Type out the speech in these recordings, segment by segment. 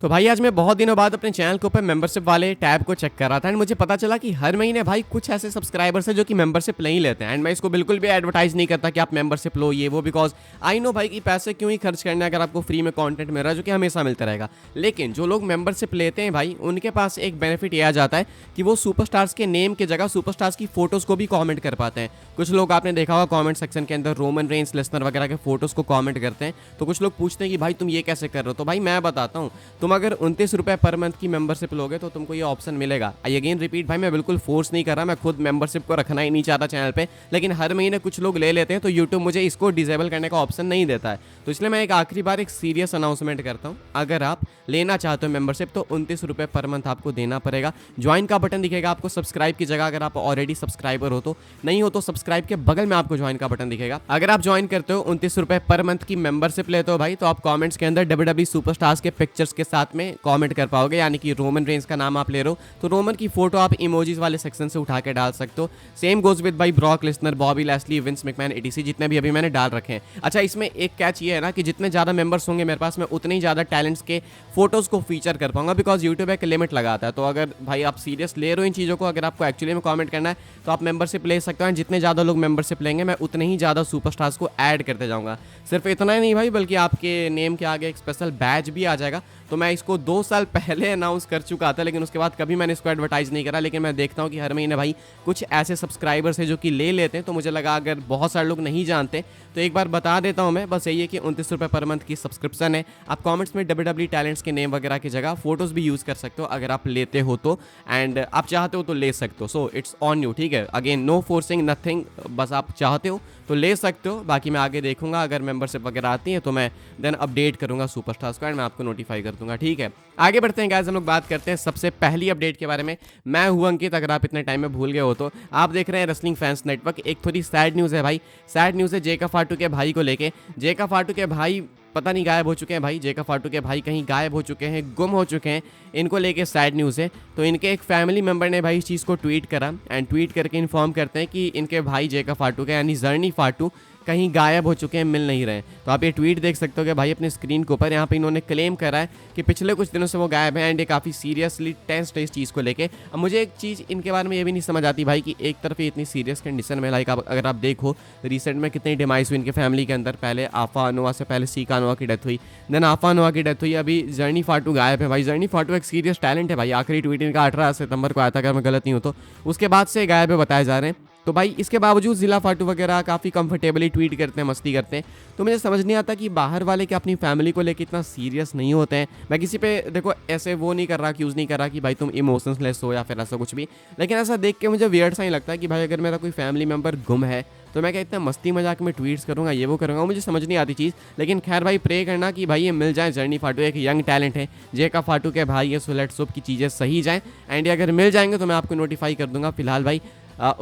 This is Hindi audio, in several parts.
तो भाई आज मैं बहुत दिनों बाद अपने चैनल के ऊपर मेंबरशिप वाले टैब को चेक कर रहा था एंड मुझे पता चला कि हर महीने भाई कुछ ऐसे सब्सक्राइबर्स हैं जो कि मेंबरशिप नहीं लेते हैं। एंड मैं इसको बिल्कुल भी एडवर्टाइज नहीं करता कि आप मेंबरशिप लो ये वो, बिकॉज आई नो भाई कि पैसे क्यों ही खर्च करना है अगर आपको फ्री में कंटेंट मिल रहा है जो कि हमेशा मिलता रहेगा। लेकिन जो लोग मेंबरशिप लेते हैं भाई उनके पास एक बेनिफिट ये आ जाता है कि वो सुपरस्टार्स के नेम की जगह सुपरस्टार्स की फोटोज को भी कॉमेंट कर पाते हैं। कुछ लोग आपने देखा होगा कॉमेंट सेक्शन के अंदर रोमन रेंस लेसनर वगैरह के फोटोज को कॉमेंट करते हैं। तो कुछ लोग पूछते हैं कि भाई तुम ये कैसे कर रहे हो। तो भाई मैं बताता हूँ, तुम अगर 29 रुपये पर मंथ की मेंबरशिप लोगे तो तुमको ये ऑप्शन मिलेगा। आई अगेन रिपीट भाई, मैं बिल्कुल फोर्स नहीं कर रहा, मैं खुद मेंबरशिप को रखना ही नहीं चाहता चैनल पे, लेकिन हर महीने कुछ लोग ले लेते हैं तो यूट्यूब मुझे इसको डिसेबल करने का ऑप्शन नहीं देता है। तो इसलिए मैं एक आखिरी बार एक सीरियस अनाउंसमेंट करता हूँ, अगर आप लेना चाहते हो मेंबरशिप तो 29 रुपये पर मंथ आपको देना पड़ेगा। ज्वाइन का बटन दिखेगा आपको सब्सक्राइब की जगह, अगर आप ऑलरेडी सब्सक्राइबर हो तो, नहीं हो तो सब्सक्राइब के बगल में आपको ज्वाइन का बटन दिखेगा। अगर आप ज्वाइन करते हो 29 रुपये पर मंथ की मेंबरशिप लेते हो भाई, तो आप कमेंट्स के अंदर WWE सुपरस्टार्स के पिक्चर्स के साथ में कमेंट कर पाओगे। यानी कि रोमन रेंस का नाम आप ले रहे हो तो रोमन की फोटो आप इमोजीज वाले सेक्शन से उठा के डाल सकते हो। सेम गोज विद भाई Brock Lesnar, Bobby Lashley, Vince McMahon etc जितने भी अभी मैंने डाल रखे हैं। अच्छा, इसमें एक कैच ये है ना कि जितने ज़्यादा मेंबर्स होंगे मेरे पास, मैं उतने ही ज़्यादा टैलेंट्स के फोटोज़ को फीचर कर पाऊंगा, बिकॉज यूट्यूब एक लिमिट लगाता है। तो अगर भाई आप सीरियस ले रहे हो इन चीज़ों को, अगर आपको एक्चुअली में कमेंट करना है तो आप मेंबरशिप ले सकते हो। जितने ज़्यादा लोग मेंबरशिप लेंगे मैं उतने ही ज़्यादा सुपरस्टार्स को ऐड करते जाऊँगा। सिर्फ इतना ही नहीं भाई, बल्कि आपके नेम के आगे एक स्पेशल बैज भी आ जाएगा। तो मैं इसको 2 साल पहले अनाउंस कर चुका था, लेकिन उसके बाद कभी मैंने इसको एडवर्टाइज नहीं करा। लेकिन मैं देखता हूँ कि हर महीने भाई कुछ ऐसे सब्सक्राइबर्स हैं जो कि ले लेते हैं, तो मुझे लगा अगर बहुत सारे लोग नहीं जानते तो एक बार बता देता हूँ मैं। बस यही है कि 29 रुपये पर मंथ की सब्सक्रिप्शन है। आप कमेंट्स में WWE टैलेंट्स के नेम वगैरह की जगह फोटोज़ भी यूज़ कर सकते हो अगर आप लेते हो तो, एंड आप चाहते हो तो ले सकते हो। सो इट्स ऑन यू, ठीक है। अगेन नो फोर्सिंग नथिंग, बस आप चाहते हो तो ले सकते हो। बाकी मैं आगे देखूंगा, अगर मेंबरशिप वगैरह आती है तो मैं देन अपडेट करूंगा सुपरस्टार्स को एंड मैं आपको नोटिफाई कर दूंगा, ठीक है। आगे बढ़ते हैं गाइस, हम लोग बात करते हैं सबसे पहली अपडेट के बारे में। मैं हूं अंकित, अगर आप इतने टाइम में भूल गए हो तो। आप देख रहे हैं रेसलिंग फैंस नेटवर्क। एक थोड़ी सैड न्यूज़ है भाई, सैड न्यूज़ है जेका फाटू के भाई को लेके। जेका फाटू के भाई पता नहीं गायब हो चुके हैं भाई। जेका फाटू के भाई कहीं गायब हो चुके हैं, गुम हो चुके हैं। इनको लेके सैड न्यूज़ है। तो इनके एक फैमिली मेंबर ने भाई इस चीज़ को ट्वीट करा एंड ट्वीट करके इन्फॉर्म करते हैं कि इनके भाई जेका फाटू के यानी जर्नी फाटू कहीं गायब हो चुके हैं, मिल नहीं रहे। तो आप ये ट्वीट देख सकते हो कि भाई अपने स्क्रीन के ऊपर, यहाँ पे इन्होंने क्लेम करा है कि पिछले कुछ दिनों से वो गायब है एंड ये काफ़ी सीरियसली टेंस्ड है इस चीज़ को लेके। अब मुझे एक चीज़ इनके बारे में ये भी नहीं समझ आती भाई कि एक तरफ ये इतनी सीरियस कंडीशन में, लाइक अगर आप देखो रिसेंट में कितनी डिमाइस हुई इनके फैमिली के अंदर। पहले आफा अनोवा से पहले सीका अनोवा की डेथ हुई, देन आफा अनोवा की डेथ हुई, अभी जर्नी फाटू गायब है भाई। जर्नी फाटू एक सीरियस टैलेंट है भाई। आखिरी ट्वीट इनका 18 सितंबर को आया था अगर मैं गलत नहीं हूँ तो। उसके बाद से गायब है बताए जा रहे हैं। तो भाई इसके बावजूद जिला फाटू वगैरह काफ़ी कंफर्टेबली ट्वीट करते हैं, मस्ती करते हैं। तो मुझे समझ नहीं आता कि बाहर वाले क्या अपनी फैमिली को लेकर इतना सीरियस नहीं होते हैं। मैं किसी पे देखो ऐसे वो नहीं कर रहा, यूज़ नहीं कर रहा कि भाई तुम इमोशनलेस हो या फिर ऐसा कुछ भी, लेकिन ऐसा देख के मुझे वियर्ड सा ही लगता है कि भाई अगर मेरा कोई फैमिली मेम्बर गुम है तो मैं क्या इतना मस्ती मजाक में ट्वीट्स करूँगा, ये वो करूँगा, मुझे समझ नहीं आती चीज़। लेकिन खैर भाई प्रे करना कि भाई ये मिल जाए। जर्नी फाटू एक यंग टैलेंट है, जेका फाटू के भाई ये सुलेट सुप की चीज़ें सही जाएँ एंड अगर मिल जाएंगे तो मैं आपको नोटिफाई कर दूंगा। फिलहाल भाई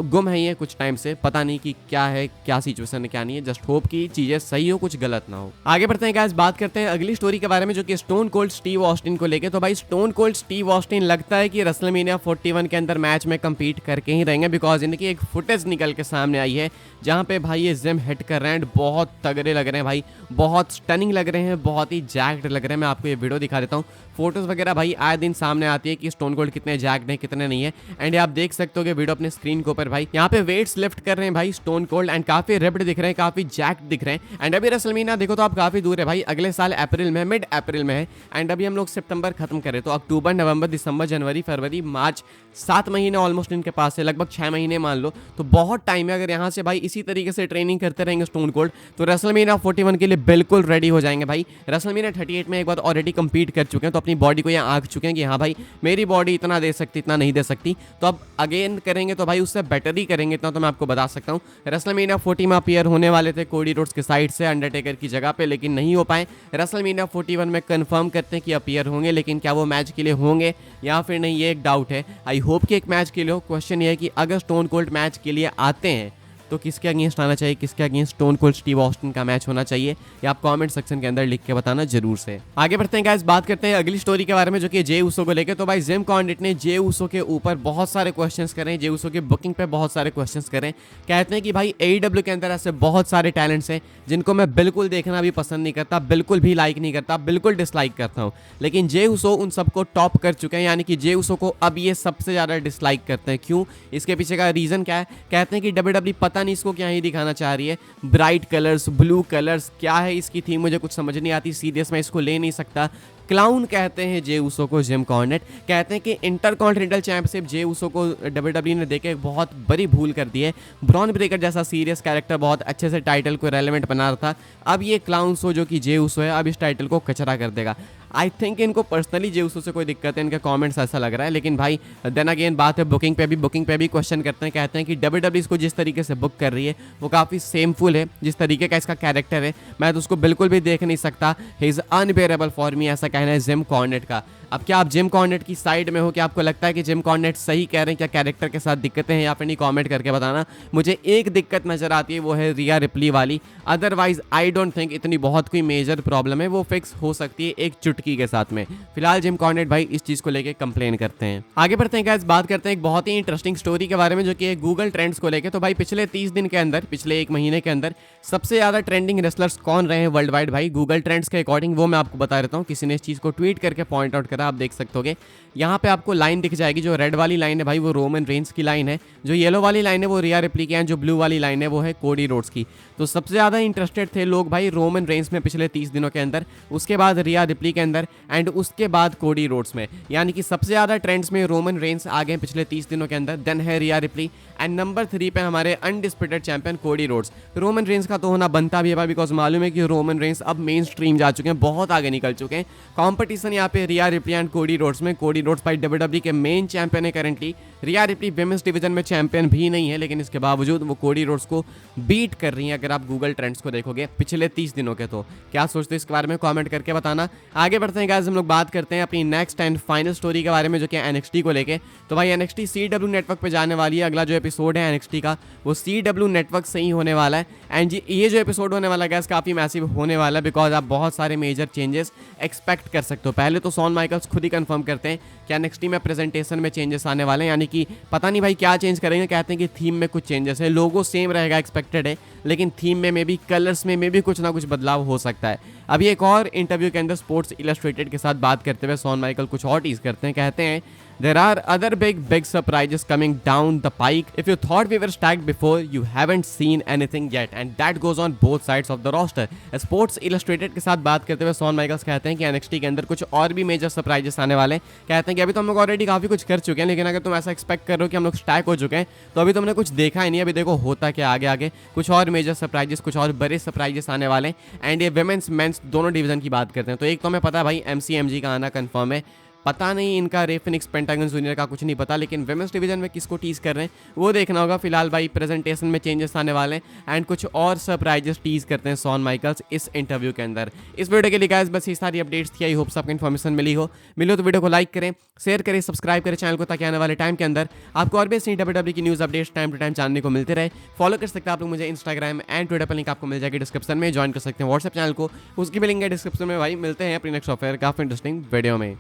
गुम है ये कुछ टाइम से, पता नहीं कि क्या है, क्या सिचुएशन है, क्या नहीं है। जस्ट होप कि चीज़ें सही हो, कुछ गलत ना हो। आगे बढ़ते हैं गाइस, बात करते हैं अगली स्टोरी के बारे में जो कि स्टोन कोल्ड स्टीव ऑस्टिन को लेके। तो भाई स्टोन कोल्ड स्टीव ऑस्टिन लगता है कि रेसलमेनिया 41 के अंदर मैच में compete करके ही रहेंगे, बिकॉज इनकी एक फुटेज निकल के सामने आई है जहाँ पे भाई ये जिम हिट कर रहे हैं एंड बहुत तगड़े लग रहे हैं भाई, बहुत स्टनिंग लग रहे हैं, बहुत ही जैक्ड लग रहे हैं। मैं आपको ये वीडियो दिखा देता हूँ। फोटोज़ वगैरह भाई आए दिन सामने आती है कि स्टोन कोल्ड कितने जैक्ड हैं कितने नहीं है। एंड आप देख सकते हो कि वीडियो अपने स्क्रीन के ऊपर भाई यहाँ पे वेट्स लिफ्ट कर रहे हैं भाई स्टोन कोल्ड एंड काफी रिप्ड दिख रहे हैं, काफी जैक्ड दिख रहे हैं। एंड अभी रेसलमेनिया देखो तो आप काफी दूर है भाई, अगले साल अप्रैल में, मिड अप्रैल में है। एंड अभी हम लोग सितंबर खत्म करें तो अक्टूबर, नवंबर, दिसंबर, जनवरी, फरवरी, मार्च, 7 महीने ऑलमोस्ट इनके पास है, लगभग 6 महीने मान लो। तो बहुत टाइम है। अगर यहाँ से भाई इसी तरीके से ट्रेनिंग करते रहेंगे स्टोन कोल्ड तो रेसलमेनिया 41 के लिए बिल्कुल रेडी हो जाएंगे भाई। रेसलमेनिया 38 में एक बार ऑलरेडी कंपीट कर चुके हैं, तो अपनी बॉडी को यहाँ आंक चुके हैं कि हाँ भाई मेरी बॉडी इतना दे सकती, इतना नहीं दे सकती। तो अब अगेन करेंगे तो भाई उससे बेटर ही करेंगे, इतना तो मैं आपको बता सकता हूँ। रेसलमेनिया 40 में अपीयर होने वाले थे कोडी रोड्स के साइड से अंडरटेकर की जगह पे, लेकिन नहीं हो पाए। रेसलमेनिया 41 में कंफर्म करते हैं कि अपीयर होंगे, लेकिन क्या वो मैच के लिए होंगे या फिर नहीं, ये एक डाउट है। आई होप कि एक मैच के लिए हो। क्वेश्चन ये है कि अगर स्टोन कोल्ड मैच के लिए आते हैं तो किसके अगेंस्ट आना चाहिए, किसके against stone cold Steve Austin का मैच होना चाहिए, या आप कमेंट सेक्शन के अंदर लिख के बताना जरूर से। आगे बढ़ते हैं गाइस, बात करते हैं अगली स्टोरी के बारे में जो कि जे ऊसो को लेकर। तो भाई जिम कॉर्नेट ने जे ऊसो के ऊपर बहुत सारे क्वेश्चंस करें, जे ऊसो की बुकिंग पे बहुत सारे क्वेश्चंस करें। कहते हैं कि भाई AEW के अंदर ऐसे बहुत सारे टैलेंट्स हैं जिनको मैं बिल्कुल देखना भी पसंद नहीं करता, बिल्कुल भी लाइक नहीं करता, बिल्कुल डिसलाइक करता हूँ, लेकिन जे ऊसो उन सबको टॉप कर चुके हैं। यानी कि जे ऊसो को अब ये सबसे ज़्यादा डिसलाइक करते हैं। क्यों? इसके पीछे का रीज़न क्या है? कहते हैं कि WWE पता नहीं इसको क्या ही दिखाना चाह रही है, ब्राइट कलर्स, ब्लू कलर्स, क्या है इसकी थीम मुझे कुछ समझ नहीं आती, सीरियस मैं इसको ले नहीं सकता। क्लाउन कहते हैं जे ऊसो को जिम कॉर्नेट। कहते हैं कि इंटरकॉन्टिनेंटल चैंपियनशिप जे ऊसो को WWE ने देके बहुत बड़ी भूल कर दी है। ब्रॉन ब्रेकर जैसा सीरियस कैरेक्टर बहुत अच्छे से टाइटल को रेलेवेंट बना रहा था, अब ये क्लाउन सो जो कि जे ऊसो है अब इस टाइटल को कचरा कर देगा। आई थिंक इनको पर्सनली जे ऊसो से कोई दिक्कत है, इनके कमेंट्स ऐसा लग रहा है। लेकिन भाई देन अगेन बात है बुकिंग पे भी क्वेश्चन करते हैं। कहते हैं कि WWE इसको जिस तरीके से बुक कर रही है वो काफ़ी सेमफुल है, जिस तरीके का इसका कैरेक्टर है मैं तो उसको बिल्कुल भी देख नहीं सकता। He is unbearable for me, ऐसा कहना है जिम कॉर्नेट का। अब क्या आप जिम कॉर्नेट की साइड में हो? क्या आपको लगता है कि जिम कॉर्नेट सही कह रहे हैं? क्या कैरेक्टर के साथ दिक्कतें हैं? या फिर नहीं, कमेंट करके बताना। मुझे एक दिक्कत नज़र आती है, वो है रिया रिप्ली वाली। अदरवाइज आई डोंट थिंक इतनी बहुत कोई मेजर प्रॉब्लम है, वो फिक्स हो सकती है एक चुटकी के साथ में। फिलहाल जिम कॉर्नेट भाई इस चीज़ को लेकर कंप्लेन करते हैं। आगे बढ़ते हैं गाइस, बात करते हैं एक बहुत ही इंटरेस्टिंग स्टोरी के बारे में जो कि है गूगल ट्रेंड्स को लेकर। तो भाई पिछले 30 दिन के अंदर, पिछले एक महीने के अंदर सबसे ज़्यादा ट्रेंडिंग रेसलर्स कौन रहे हैं वर्ल्ड वाइड भाई गूगल ट्रेंड्स के अकॉर्डिंग, वो मैं आपको बता देता हूँ। किसी ने इस चीज़ को ट्वीट करके पॉइंट आउट करा, आप देख सकते होगे। यहाँ पे आपको लाइन दिख जाएगी, जो रेड वाली लाइन है भाई वो रोमन रेंस की लाइन है, जो येलो वाली लाइन है वो रिया रिप्ली की है, जो ब्लू वाली लाइन है वो है कोडी रोड्स की। तो सबसे ज़्यादा इंटरेस्टेड थे लोग भाई रोमन रेंस में पिछले 30 दिनों के अंदर, उसके बाद रिया रिप्ली के अंदर, एंड उसके बाद कोडी रोड्स में। यानी कि सबसे ज़्यादा ट्रेंड्स में रोमन रेंस आ गए पिछले 30 दिनों के अंदर, देन है रिया रिप्ली, एंड नंबर 3 पे हमारे undisputed champion Cody Rhodes. Roman Reigns का तो होना बनता भी है भाई, बिकॉज मालूम है कि रोमन रेंस अब मेन स्ट्रीम जा चुके हैं, बहुत आगे निकल चुके हैं। कॉम्पिटिशन यहाँ पे रिया रिप्ली एंड कोडी रोड्स में। कोडी रोड्स भाई WWE के मेन चैंपियन है करंटली। रिया रिप्ली विमेंस डिवीजन में चैंपियन भी नहीं है, लेकिन इसके बावजूद वो कोडी रोड्स को बीट कर रही हैं। अगर आप गूगल ट्रेंड्स को देखोगे पिछले 30 दिनों के, तो क्या सोचते हैं इसके बारे में कमेंट करके बताना। आगे बढ़ते हैं गाइस, हम लोग बात करते हैं अपनी नेक्स्ट एंड फाइनल स्टोरी के बारे में जो कि NXT को लेके। तो भाई NXT CW नेटवर्क पे जाने वाली है। अगला जो एपिसोड है NXT का वो CW नेटवर्क से ही होने वाला है, एंड ये जो एपिसोड होने वाला है गाइस काफ़ी मैसिव होने वाला है, बिकॉज आप बहुत सारे मेजर चेंजेस एक्सपेक्ट कर सकते हो। पहले तो शॉन माइकल्स खुद ही कंफर्म करते हैं कि NXT में प्रेजेंटेशन में चेंजेस आने वाले हैं, यानी कि पता नहीं भाई क्या चेंज करेंगे। कहते हैं कि थीम में कुछ चेंजेस है, लोगो सेम रहेगा एक्सपेक्टेड है, लेकिन थीम में मे बी कलर्स में मे बी कुछ ना कुछ बदलाव हो सकता है। अभी एक और इंटरव्यू के अंदर स्पोर्ट्स इलस्ट्रेटेड के साथ बात करते हुए शॉन माइकल कुछ और टीज करते हैं। कहते हैं there are other big surprises coming down the pike. If you thought we were stacked before, you haven't seen anything yet, and that goes on both sides of the roster. Sports illustrated के साथ बात करते हुए शॉन माइकल्स कहते हैं कि NXT के अंदर कुछ और भी मेजर सरप्राइजेस आने वाले हैं। कहते हैं कि अभी तो हम लोग ऑलरेडी काफ़ी कुछ कर चुके हैं, लेकिन अगर तुम ऐसा एक्सपेक्ट कर रहे हो कि हम लोग स्टैक हो चुके हैं, तो अभी तुमने कुछ देखा ही नहीं। अभी देखो होता क्या आगे आगे, कुछ और मेजर सरप्राइजेस, कुछ और बड़े सरप्राइजेस आने वाले हैं। एंड ये विमेंस मेंस दोनों डिवीजन की बात करते हैं। तो एक तो हमें पता है भाई MCMG का आना कंफर्म है, पता नहीं इनका रे फिनिक्स पेंटागन जूनियर का कुछ नहीं पता, लेकिन विमेंस डिवीजन में किसको टीज कर रहे हैं वो देखना होगा। फिलहाल भाई प्रेजेंटेशन में चेंजेस आने वाले हैं एंड कुछ और सरप्राइजेस टीज करते हैं शॉन माइकल्स इस इंटरव्यू के अंदर। इस वीडियो के लिए गाइस बस ये सारी अपडेट्स थी। आई होप आपको इन्फॉर्मेशन मिली हो तो वीडियो को लाइक करें, शेयर करें, सब्सक्राइब करें चैनल को, ताकि आने वाले टाइम के अंदर आपको और भी ऐसी WWE की news updates time to time जानने को मिलते रहे। फॉलो कर सकते हैं आप लोग मुझे इंस्टाग्राम एंड ट्विटर पर, लिंक आपको मिल जाएगी डिस्क्रिप्शन में। ज्वाइन कर सकते हैं व्हाट्सएप चैनल को, उसकी भी लिंक है डिस्क्रिप्शन में। भाई मिलते हैं अपनी नेक्स्ट ऑफर काफी इंटरेस्टिंग वीडियो में।